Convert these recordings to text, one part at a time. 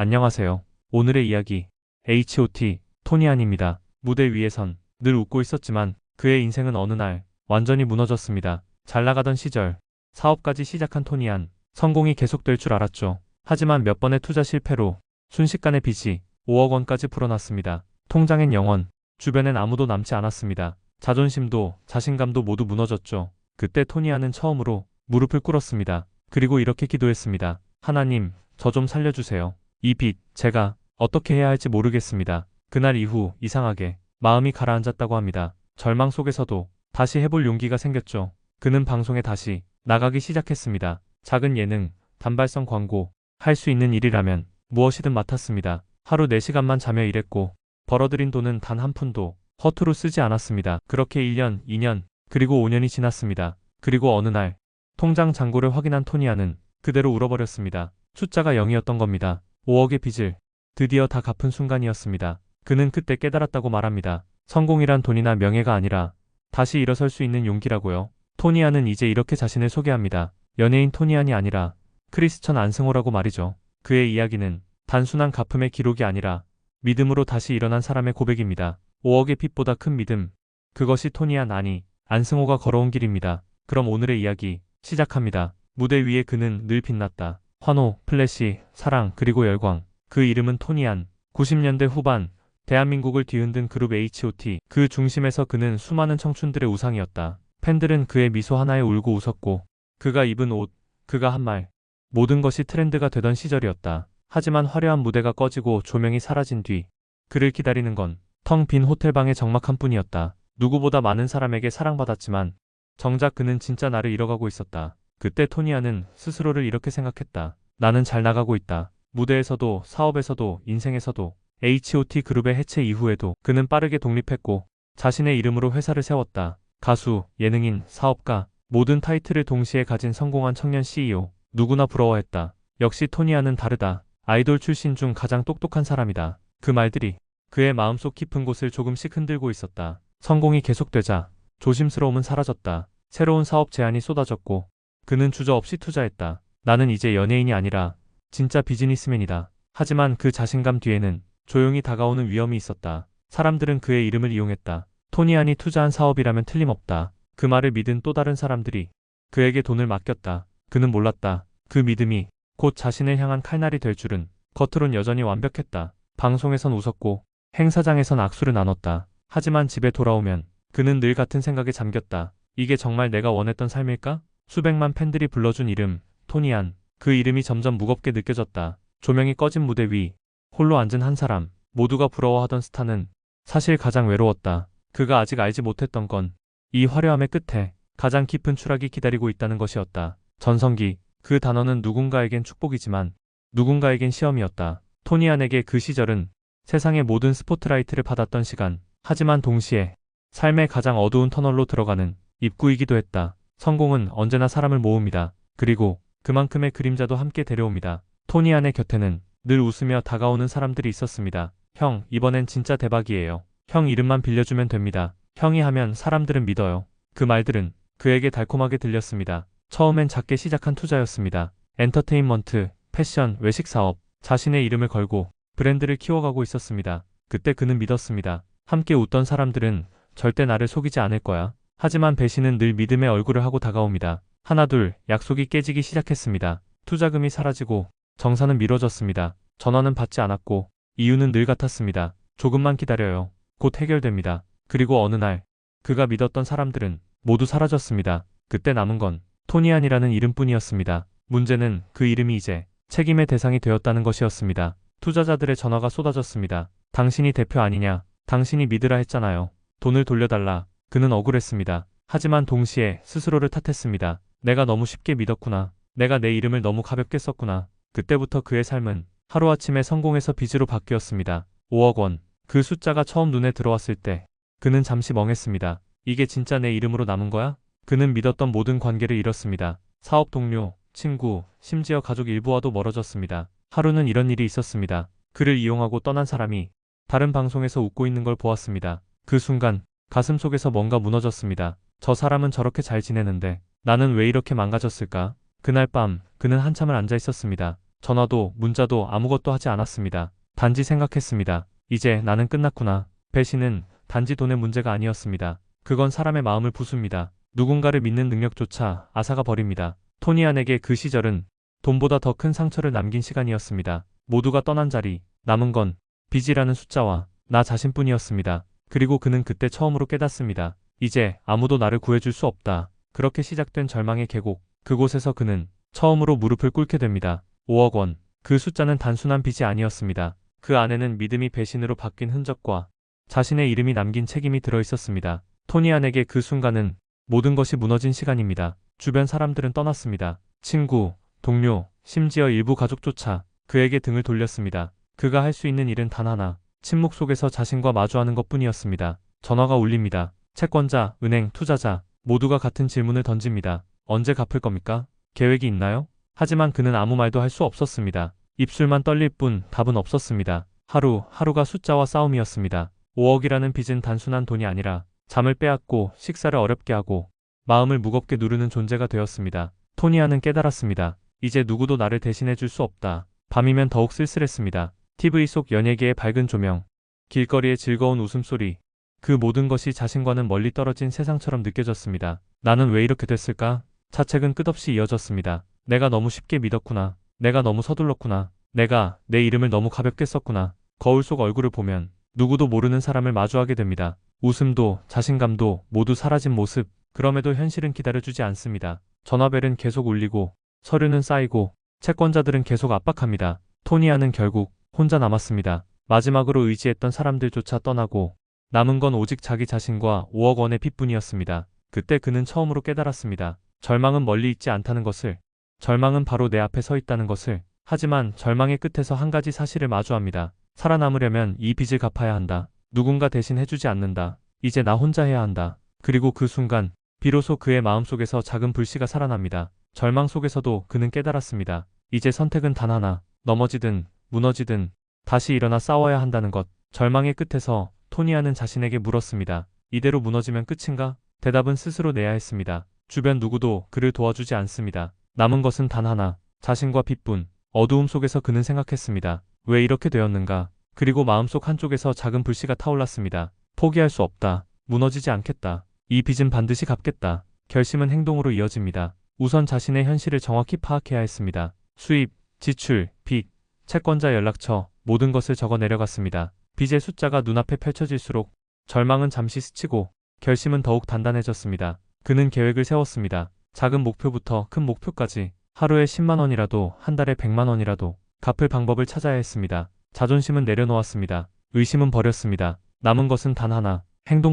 안녕하세요. 오늘의 이야기 H.O.T. 토니안입니다. 무대 위에선 늘 웃고 있었지만 그의 인생은 어느 날 완전히 무너졌습니다. 잘 나가던 시절 사업까지 시작한 토니안, 성공이 계속될 줄 알았죠. 하지만 몇 번의 투자 실패로 순식간에 빚이 5억 원까지 불어났습니다. 통장엔 0원, 주변엔 아무도 남지 않았습니다. 자존심도 자신감도 모두 무너졌죠. 그때 토니안은 처음으로 무릎을 꿇었습니다. 그리고 이렇게 기도했습니다. 하나님, 저 좀 살려주세요. 이 빚, 제가 어떻게 해야 할지 모르겠습니다. 그날 이후 이상하게 마음이 가라앉았다고 합니다. 절망 속에서도 다시 해볼 용기가 생겼죠. 그는 방송에 다시 나가기 시작했습니다. 작은 예능, 단발성 광고, 할 수 있는 일이라면 무엇이든 맡았습니다. 하루 4시간만 자며 일했고 벌어들인 돈은 단 한 푼도 허투루 쓰지 않았습니다. 그렇게 1년, 2년, 그리고 5년이 지났습니다. 그리고 어느 날 통장 잔고를 확인한 토니안은 그대로 울어버렸습니다. 숫자가 0이었던 겁니다. 5억의 빚을 드디어 다 갚은 순간이었습니다. 그는 그때 깨달았다고 말합니다. 성공이란 돈이나 명예가 아니라 다시 일어설 수 있는 용기라고요. 토니안은 이제 이렇게 자신을 소개합니다. 연예인 토니안이 아니라 크리스천 안승호라고 말이죠. 그의 이야기는 단순한 갚음의 기록이 아니라 믿음으로 다시 일어난 사람의 고백입니다. 5억의 빚보다 큰 믿음. 그것이 토니안 아니 안승호가 걸어온 길입니다. 그럼 오늘의 이야기 시작합니다. 무대 위에 그는 늘 빛났다. 환호, 플래시, 사랑, 그리고 열광. 그 이름은 토니안. 90년대 후반 대한민국을 뒤흔든 그룹 H.O.T. 그 중심에서 그는 수많은 청춘들의 우상이었다. 팬들은 그의 미소 하나에 울고 웃었고 그가 입은 옷, 그가 한 말, 모든 것이 트렌드가 되던 시절이었다. 하지만 화려한 무대가 꺼지고 조명이 사라진 뒤 그를 기다리는 건 텅 빈 호텔방의 적막한 뿐이었다. 누구보다 많은 사람에게 사랑받았지만 정작 그는 진짜 나를 잃어가고 있었다. 그때 토니안은 스스로를 이렇게 생각했다. 나는 잘 나가고 있다. 무대에서도 사업에서도 인생에서도. H.O.T. 그룹의 해체 이후에도 그는 빠르게 독립했고 자신의 이름으로 회사를 세웠다. 가수, 예능인, 사업가, 모든 타이틀을 동시에 가진 성공한 청년 CEO. 누구나 부러워했다. 역시 토니안은 다르다. 아이돌 출신 중 가장 똑똑한 사람이다. 그 말들이 그의 마음속 깊은 곳을 조금씩 흔들고 있었다. 성공이 계속되자 조심스러움은 사라졌다. 새로운 사업 제안이 쏟아졌고 그는 주저없이 투자했다. 나는 이제 연예인이 아니라 진짜 비즈니스맨이다. 하지만 그 자신감 뒤에는 조용히 다가오는 위험이 있었다. 사람들은 그의 이름을 이용했다. 토니안이 투자한 사업이라면 틀림없다. 그 말을 믿은 또 다른 사람들이 그에게 돈을 맡겼다. 그는 몰랐다. 그 믿음이 곧 자신을 향한 칼날이 될 줄은. 겉으론 여전히 완벽했다. 방송에선 웃었고 행사장에선 악수를 나눴다. 하지만 집에 돌아오면 그는 늘 같은 생각에 잠겼다. 이게 정말 내가 원했던 삶일까? 수백만 팬들이 불러준 이름, 토니안. 그 이름이 점점 무겁게 느껴졌다. 조명이 꺼진 무대 위 홀로 앉은 한 사람. 모두가 부러워하던 스타는 사실 가장 외로웠다. 그가 아직 알지 못했던 건 이 화려함의 끝에 가장 깊은 추락이 기다리고 있다는 것이었다. 전성기. 그 단어는 누군가에겐 축복이지만 누군가에겐 시험이었다. 토니안에게 그 시절은 세상의 모든 스포트라이트를 받았던 시간. 하지만 동시에 삶의 가장 어두운 터널로 들어가는 입구이기도 했다. 성공은 언제나 사람을 모읍니다. 그리고 그만큼의 그림자도 함께 데려옵니다. 토니안의 곁에는 늘 웃으며 다가오는 사람들이 있었습니다. 형, 이번엔 진짜 대박이에요. 형 이름만 빌려주면 됩니다. 형이 하면 사람들은 믿어요. 그 말들은 그에게 달콤하게 들렸습니다. 처음엔 작게 시작한 투자였습니다. 엔터테인먼트, 패션, 외식 사업, 자신의 이름을 걸고 브랜드를 키워가고 있었습니다. 그때 그는 믿었습니다. 함께 웃던 사람들은 절대 나를 속이지 않을 거야. 하지만 배신은 늘 믿음의 얼굴을 하고 다가옵니다. 하나둘 약속이 깨지기 시작했습니다. 투자금이 사라지고 정사는 미뤄졌습니다. 전화는 받지 않았고 이유는 늘 같았습니다. 조금만 기다려요. 곧 해결됩니다. 그리고 어느 날 그가 믿었던 사람들은 모두 사라졌습니다. 그때 남은 건 토니안이라는 이름뿐이었습니다. 문제는 그 이름이 이제 책임의 대상이 되었다는 것이었습니다. 투자자들의 전화가 쏟아졌습니다. 당신이 대표 아니냐? 당신이 믿으라 했잖아요. 돈을 돌려달라. 그는 억울했습니다. 하지만 동시에 스스로를 탓했습니다. 내가 너무 쉽게 믿었구나. 내가 내 이름을 너무 가볍게 썼구나. 그때부터 그의 삶은 하루아침에 성공에서 빚으로 바뀌었습니다. 5억 원. 그 숫자가 처음 눈에 들어왔을 때 그는 잠시 멍했습니다. 이게 진짜 내 이름으로 남은 거야? 그는 믿었던 모든 관계를 잃었습니다. 사업 동료, 친구, 심지어 가족 일부와도 멀어졌습니다. 하루는 이런 일이 있었습니다. 그를 이용하고 떠난 사람이 다른 방송에서 웃고 있는 걸 보았습니다. 그 순간 가슴속에서 뭔가 무너졌습니다. 저 사람은 저렇게 잘 지내는데 나는 왜 이렇게 망가졌을까? 그날 밤 그는 한참을 앉아 있었습니다. 전화도 문자도 아무것도 하지 않았습니다. 단지 생각했습니다. 이제 나는 끝났구나. 배신은 단지 돈의 문제가 아니었습니다. 그건 사람의 마음을 부숩니다. 누군가를 믿는 능력조차 앗아가 버립니다. 토니안에게 그 시절은 돈보다 더 큰 상처를 남긴 시간이었습니다. 모두가 떠난 자리, 남은 건 빚이라는 숫자와 나 자신뿐이었습니다. 그리고 그는 그때 처음으로 깨닫습니다. 이제 아무도 나를 구해줄 수 없다. 그렇게 시작된 절망의 계곡, 그곳에서 그는 처음으로 무릎을 꿇게 됩니다. 5억 원. 그 숫자는 단순한 빚이 아니었습니다. 그 안에는 믿음이 배신으로 바뀐 흔적과 자신의 이름이 남긴 책임이 들어있었습니다. 토니안에게 그 순간은 모든 것이 무너진 시간입니다. 주변 사람들은 떠났습니다. 친구, 동료, 심지어 일부 가족조차 그에게 등을 돌렸습니다. 그가 할 수 있는 일은 단 하나, 침묵 속에서 자신과 마주하는 것뿐이었습니다. 전화가 울립니다. 채권자, 은행, 투자자 모두가 같은 질문을 던집니다. 언제 갚을 겁니까? 계획이 있나요? 하지만 그는 아무 말도 할 수 없었습니다. 입술만 떨릴 뿐 답은 없었습니다. 하루가 숫자와 싸움이었습니다. 5억이라는 빚은 단순한 돈이 아니라 잠을 빼앗고 식사를 어렵게 하고 마음을 무겁게 누르는 존재가 되었습니다. 토니아는 깨달았습니다. 이제 누구도 나를 대신해 줄 수 없다. 밤이면 더욱 쓸쓸했습니다. TV 속 연예계의 밝은 조명, 길거리의 즐거운 웃음소리, 그 모든 것이 자신과는 멀리 떨어진 세상처럼 느껴졌습니다. 나는 왜 이렇게 됐을까? 자책은 끝없이 이어졌습니다. 내가 너무 쉽게 믿었구나. 내가 너무 서둘렀구나. 내가 내 이름을 너무 가볍게 썼구나. 거울 속 얼굴을 보면 누구도 모르는 사람을 마주하게 됩니다. 웃음도 자신감도 모두 사라진 모습. 그럼에도 현실은 기다려주지 않습니다. 전화벨은 계속 울리고 서류는 쌓이고 채권자들은 계속 압박합니다. 토니아는 결국 혼자 남았습니다. 마지막으로 의지했던 사람들조차 떠나고 남은 건 오직 자기 자신과 5억 원의 빚뿐이었습니다. 그때 그는 처음으로 깨달았습니다. 절망은 멀리 있지 않다는 것을. 절망은 바로 내 앞에 서 있다는 것을. 하지만 절망의 끝에서 한 가지 사실을 마주합니다. 살아남으려면 이 빚을 갚아야 한다. 누군가 대신 해주지 않는다. 이제 나 혼자 해야 한다. 그리고 그 순간 비로소 그의 마음속에서 작은 불씨가 살아납니다. 절망 속에서도 그는 깨달았습니다. 이제 선택은 단 하나. 넘어지든 무너지든 다시 일어나 싸워야 한다는 것. 절망의 끝에서 토니아는 자신에게 물었습니다. 이대로 무너지면 끝인가? 대답은 스스로 내야 했습니다. 주변 누구도 그를 도와주지 않습니다. 남은 것은 단 하나. 자신과 빚뿐. 어두움 속에서 그는 생각했습니다. 왜 이렇게 되었는가? 그리고 마음속 한쪽에서 작은 불씨가 타올랐습니다. 포기할 수 없다. 무너지지 않겠다. 이 빚은 반드시 갚겠다. 결심은 행동으로 이어집니다. 우선 자신의 현실을 정확히 파악해야 했습니다. 수입, 지출, 빚, 채권자 연락처, 모든 것을 적어 내려갔습니다. 빚의 숫자가 눈앞에 펼쳐질수록 절망은 잠시 스치고 결심은 더욱 단단해졌습니다. 그는 계획을 세웠습니다. 작은 목표부터 큰 목표까지 하루에 10만 원이라도 한 달에 100만 원이라도 갚을 방법을 찾아야 했습니다. 자존심은 내려놓았습니다. 의심은 버렸습니다. 남은 것은 단 하나,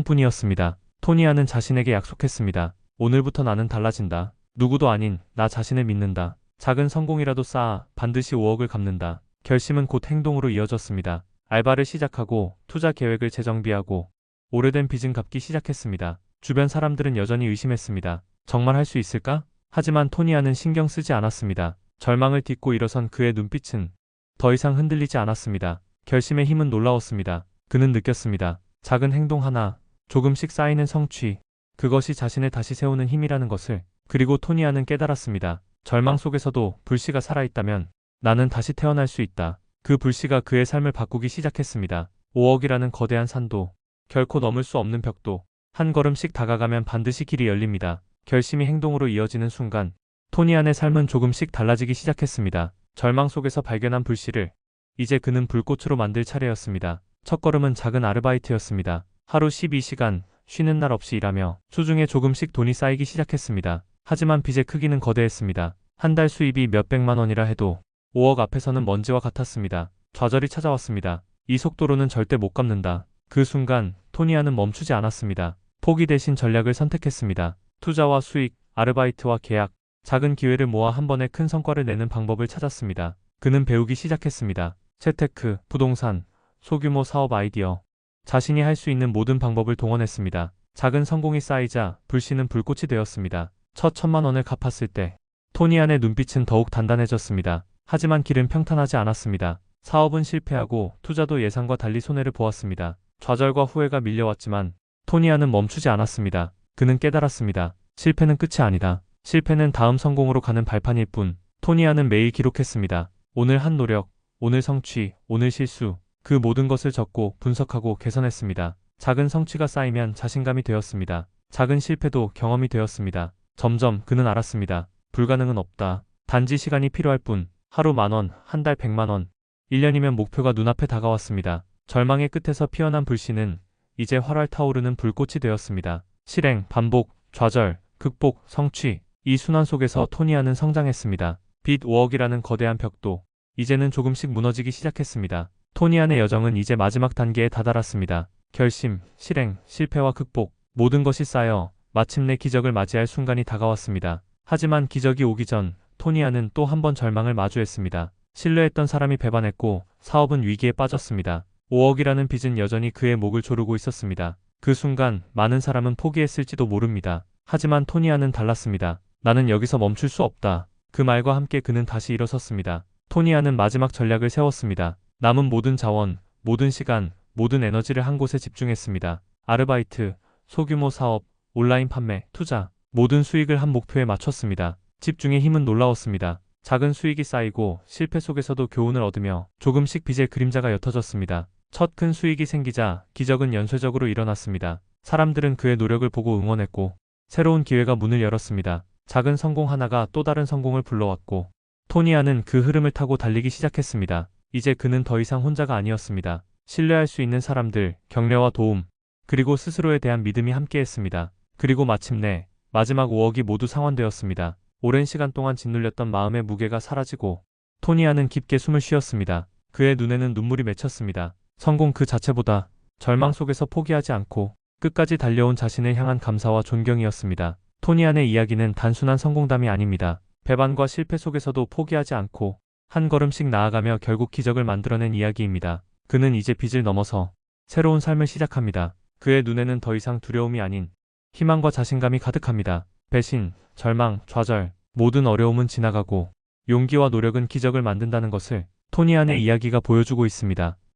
행동뿐이었습니다. 토니아는 자신에게 약속했습니다. 오늘부터 나는 달라진다. 누구도 아닌 나 자신을 믿는다. 작은 성공이라도 쌓아 반드시 5억을 갚는다. 결심은 곧 행동으로 이어졌습니다. 알바를 시작하고 투자 계획을 재정비하고 오래된 빚은 갚기 시작했습니다. 주변 사람들은 여전히 의심했습니다. 정말 할 수 있을까? 하지만 토니아는 신경 쓰지 않았습니다. 절망을 딛고 일어선 그의 눈빛은 더 이상 흔들리지 않았습니다. 결심의 힘은 놀라웠습니다. 그는 느꼈습니다. 작은 행동 하나, 조금씩 쌓이는 성취, 그것이 자신을 다시 세우는 힘이라는 것을. 그리고 토니아는 깨달았습니다. 절망 속에서도 불씨가 살아있다면 나는 다시 태어날 수 있다. 그 불씨가 그의 삶을 바꾸기 시작했습니다. 5억이라는 거대한 산도, 결코 넘을 수 없는 벽도, 한 걸음씩 다가가면 반드시 길이 열립니다. 결심이 행동으로 이어지는 순간 토니안의 삶은 조금씩 달라지기 시작했습니다. 절망 속에서 발견한 불씨를 이제 그는 불꽃으로 만들 차례였습니다. 첫걸음은 작은 아르바이트였습니다. 하루 12시간 쉬는 날 없이 일하며 수중에 조금씩 돈이 쌓이기 시작했습니다. 하지만 빚의 크기는 거대했습니다. 한 달 수입이 몇백만 원이라 해도 5억 앞에서는 먼지와 같았습니다. 좌절이 찾아왔습니다. 이 속도로는 절대 못 갚는다. 그 순간 토니아는 멈추지 않았습니다. 포기 대신 전략을 선택했습니다. 투자와 수익, 아르바이트와 계약, 작은 기회를 모아 한 번에 큰 성과를 내는 방법을 찾았습니다. 그는 배우기 시작했습니다. 재테크, 부동산, 소규모 사업 아이디어, 자신이 할 수 있는 모든 방법을 동원했습니다. 작은 성공이 쌓이자 불씨는 불꽃이 되었습니다. 첫 1,000만 원을 갚았을 때 토니안의 눈빛은 더욱 단단해졌습니다. 하지만 길은 평탄하지 않았습니다. 사업은 실패하고 투자도 예상과 달리 손해를 보았습니다. 좌절과 후회가 밀려왔지만 토니안은 멈추지 않았습니다. 그는 깨달았습니다. 실패는 끝이 아니다. 실패는 다음 성공으로 가는 발판일 뿐. 토니안은 매일 기록했습니다. 오늘 한 노력, 오늘 성취, 오늘 실수, 그 모든 것을 적고 분석하고 개선했습니다. 작은 성취가 쌓이면 자신감이 되었습니다. 작은 실패도 경험이 되었습니다. 점점 그는 알았습니다. 불가능은 없다. 단지 시간이 필요할 뿐. 하루 10,000원, 한 달 100만 원, 1년이면 목표가 눈앞에 다가왔습니다. 절망의 끝에서 피어난 불씨는 이제 활활 타오르는 불꽃이 되었습니다. 실행, 반복, 좌절, 극복, 성취. 이 순환 속에서 토니아는 성장했습니다. 빚 5억이라는 거대한 벽도 이제는 조금씩 무너지기 시작했습니다. 토니안의 여정은 이제 마지막 단계에 다다랐습니다. 결심, 실행, 실패와 극복, 모든 것이 쌓여 마침내 기적을 맞이할 순간이 다가왔습니다. 하지만 기적이 오기 전 토니안은 또 한 번 절망을 마주했습니다. 신뢰했던 사람이 배반했고 사업은 위기에 빠졌습니다. 5억이라는 빚은 여전히 그의 목을 조르고 있었습니다. 그 순간 많은 사람은 포기했을지도 모릅니다. 하지만 토니안은 달랐습니다. 나는 여기서 멈출 수 없다. 그 말과 함께 그는 다시 일어섰습니다. 토니안은 마지막 전략을 세웠습니다. 남은 모든 자원, 모든 시간, 모든 에너지를 한 곳에 집중했습니다. 아르바이트, 소규모 사업, 온라인 판매, 투자, 모든 수익을 한 목표에 맞췄습니다. 집중의 힘은 놀라웠습니다. 작은 수익이 쌓이고 실패 속에서도 교훈을 얻으며 조금씩 빚의 그림자가 옅어졌습니다. 첫 큰 수익이 생기자 기적은 연쇄적으로 일어났습니다. 사람들은 그의 노력을 보고 응원했고 새로운 기회가 문을 열었습니다. 작은 성공 하나가 또 다른 성공을 불러왔고 토니아는 그 흐름을 타고 달리기 시작했습니다. 이제 그는 더 이상 혼자가 아니었습니다. 신뢰할 수 있는 사람들, 격려와 도움, 그리고 스스로에 대한 믿음이 함께했습니다. 그리고 마침내 마지막 5억이 모두 상환되었습니다. 오랜 시간 동안 짓눌렸던 마음의 무게가 사라지고 토니아는 깊게 숨을 쉬었습니다. 그의 눈에는 눈물이 맺혔습니다. 성공 그 자체보다 절망 속에서 포기하지 않고 끝까지 달려온 자신을 향한 감사와 존경이었습니다. 토니안의 이야기는 단순한 성공담이 아닙니다. 배반과 실패 속에서도 포기하지 않고 한 걸음씩 나아가며 결국 기적을 만들어낸 이야기입니다. 그는 이제 빚을 넘어서 새로운 삶을 시작합니다. 그의 눈에는 더 이상 두려움이 아닌 희망과 자신감이 가득합니다. 배신, 절망, 좌절, 모든 어려움은 지나가고 용기와 노력은 기적을 만든다는 것을 토니안의 이야기가 보여주고 있습니다.